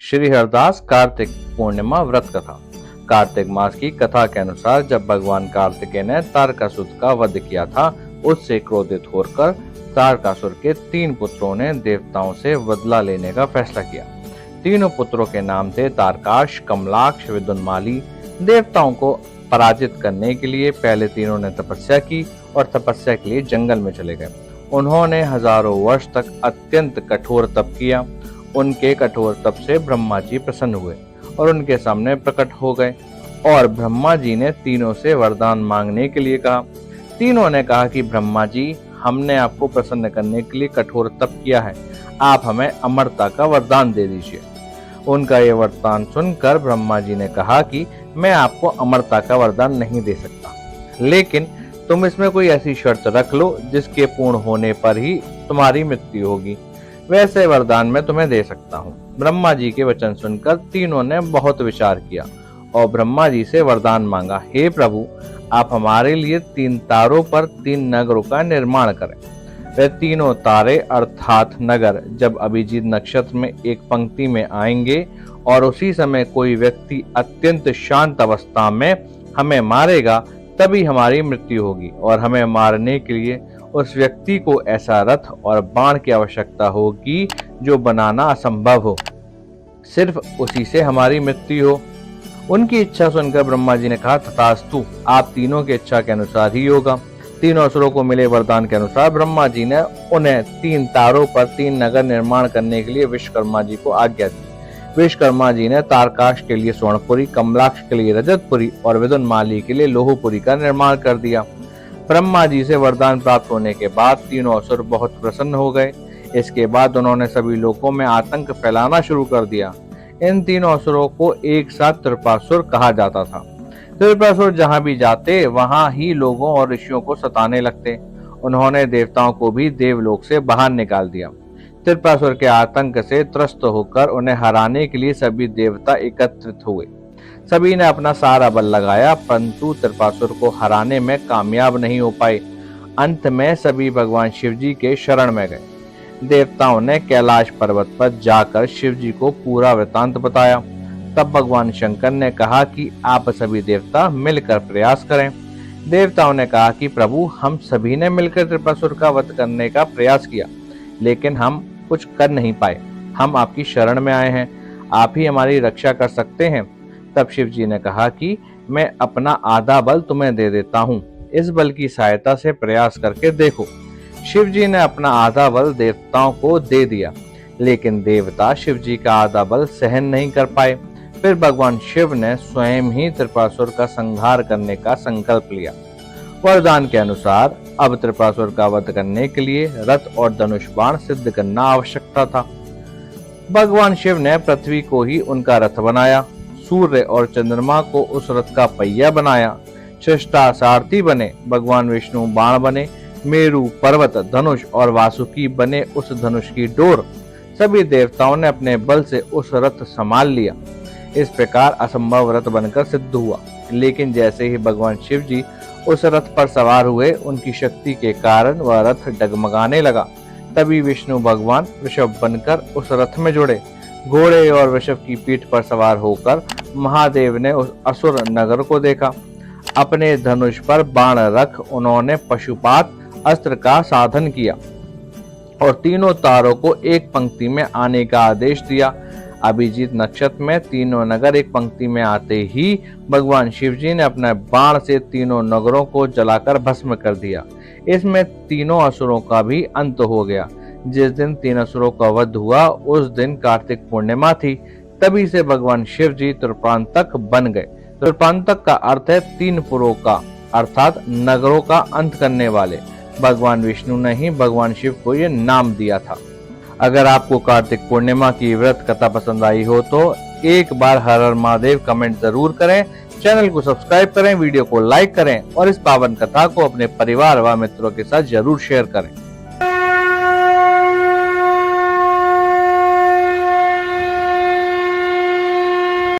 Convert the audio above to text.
श्री हरदास कार्तिक पूर्णिमा व्रत कथा। कार्तिक मास की कथा के अनुसार जब भगवान कार्तिकेय ने तारकासुर का वध किया था, उससे क्रोधित होकर तारकासुर के 3 पुत्रों ने देवताओं से बदला लेने का फैसला किया। तीनों पुत्रों के नाम थे तारकाश, कमलाक्ष, विदुन्माली। देवताओं को पराजित करने के लिए पहले तीनों ने तपस्या की और तपस्या के लिए जंगल में चले गए। उन्होंने हजारों वर्ष तक अत्यंत कठोर तप किया। उनके कठोर तप से ब्रह्मा जी प्रसन्न हुए और उनके सामने प्रकट हो गए और ब्रह्मा जी ने तीनों से वरदान मांगने के लिए कहा। तीनों ने कहा कि ब्रह्मा जी, हमने आपको प्रसन्न करने के लिए कठोर तप किया है, आप हमें अमरता का वरदान दे दीजिए। उनका ये वरदान सुनकर ब्रह्मा जी ने कहा कि मैं आपको अमरता का वरदान नहीं दे सकता, लेकिन तुम इसमें कोई ऐसी शर्त रख लो जिसके पूर्ण होने पर ही तुम्हारी मृत्यु होगी, वैसे वरदान मैं तुम्हें दे सकता हूँ। ब्रह्मा जी के वचन सुनकर तीनों ने बहुत विचार किया और ब्रह्मा जी से वरदान मांगा, हे प्रभु, आप हमारे लिए 3 तारों पर 3 नगरों का निर्माण करें। वे तीनों तारे अर्थात नगर जब अभिजीत नक्षत्र में एक पंक्ति में आएंगे और उसी समय कोई व्यक्ति अत्यंत शांत अवस्था में हमें मारेगा, तभी हमारी मृत्यु होगी और हमें मारने के लिए उस व्यक्ति को ऐसा रथ और बाण की आवश्यकता होगी जो बनाना असंभव हो, सिर्फ उसी से हमारी मृत्यु हो। उनकी इच्छा सुनकर ब्रह्मा जी ने कहा, तथास्तु, आप तीनों की इच्छा के अनुसार ही होगा। तीनों असुरों को मिले वरदान के अनुसार ब्रह्मा जी ने उन्हें 3 तारों पर 3 नगर निर्माण करने के लिए विश्वकर्मा जी को आज्ञा दी। विश्वकर्मा जी ने तारकाश के लिए स्वर्णपुरी, कमलाक्ष के लिए रजतपुरी और विदुन्माली के लिए लोहपुरी का निर्माण कर दिया। ब्रह्मा जी से वरदान प्राप्त होने के बाद तीनों असुर बहुत प्रसन्न हो गए। इसके बाद उन्होंने सभी लोगों में आतंक फैलाना शुरू कर दिया। इन तीनों असुरों को एक साथ त्रिपुरासुर कहा जाता था। त्रिपुरासुर जहां भी जाते वहां ही लोगों और ऋषियों को सताने लगते। उन्होंने देवताओं को भी देवलोक से बाहर निकाल दिया। त्रिपुरासुर के आतंक से त्रस्त होकर उन्हें हराने के लिए सभी देवता एकत्रित हुए। सभी ने अपना सारा बल लगाया, परंतु त्रिपुरासुर को हराने में कामयाब नहीं हो पाए। अंत में सभी भगवान शिव जी के शरण में गए। देवताओं ने कैलाश पर्वत पर जाकर शिव जी को पूरा वृतांत बताया। तब भगवान शंकर ने कहा कि आप सभी देवता मिलकर प्रयास करें। देवताओं ने कहा कि प्रभु, हम सभी ने मिलकर त्रिपुरासुर का वध करने का प्रयास किया, लेकिन हम कुछ कर नहीं पाए। हम आपकी शरण में आए हैं, आप ही हमारी रक्षा कर सकते हैं। तब शिव जी ने कहा कि मैं अपना आधा बल तुम्हें दे देता हूँ, इस बल की सहायता से प्रयास करके देखो। शिव जी ने अपना आधा बल देवताओं को दे दिया, लेकिन देवता शिव जी का आधा बल सहन नहीं कर पाए। फिर भगवान शिव ने स्वयं ही त्रिपुरासुर का संहार करने का संकल्प लिया। वरदान के अनुसार अब त्रिपुरासुर का वध करने के लिए रथ और धनुष बाण सिद्ध करना आवश्यकता था। भगवान शिव ने पृथ्वी को ही उनका रथ बनाया, सूर्य और चंद्रमा को उस रथ का पहिया बनाया, सृष्टा सारथी बने, भगवान विष्णु बाण बने, मेरु पर्वत धनुष और वासुकी बने उस धनुष की डोर। सभी देवताओं ने अपने बल से उस रथ संभाल लिया। इस प्रकार असंभव रथ बनकर सिद्ध हुआ। लेकिन जैसे ही भगवान शिव जी उस रथ पर सवार हुए, उनकी शक्ति के कारण वह रथ डगमगाने लगा। तभी विष्णु भगवान वृषभ बनकर उस रथ में जुड़े। घोड़े और वृषभ की पीठ पर सवार होकर महादेव ने उस असुर नगर को देखा। अपने धनुष पर बाण रख उन्होंने पशुपात अस्त्र का साधन किया और तीनों तारों को एक पंक्ति में आने का आदेश दिया। अभिजीत नक्षत्र में तीनों नगर एक पंक्ति में आते ही भगवान शिव जी ने अपने बाण से तीनों नगरों को जलाकर भस्म कर दिया। इसमें तीनों असुरों का भी अंत हो गया। जिस दिन 3 असुरों का वध हुआ, उस दिन कार्तिक पूर्णिमा थी। तभी से भगवान शिव जी त्रिपुरांतक बन गए। त्रिपुरांतक का अर्थ है 3 पुरों का, अर्थात नगरों का अंत करने वाले। भगवान विष्णु ने ही भगवान शिव को ये नाम दिया था। अगर आपको कार्तिक पूर्णिमा की व्रत कथा पसंद आई हो तो एक बार हर हर महादेव कमेंट जरूर करें, चैनल को सब्सक्राइब करें, वीडियो को लाइक करें और इस पावन कथा को अपने परिवार व मित्रों के साथ जरूर शेयर करें।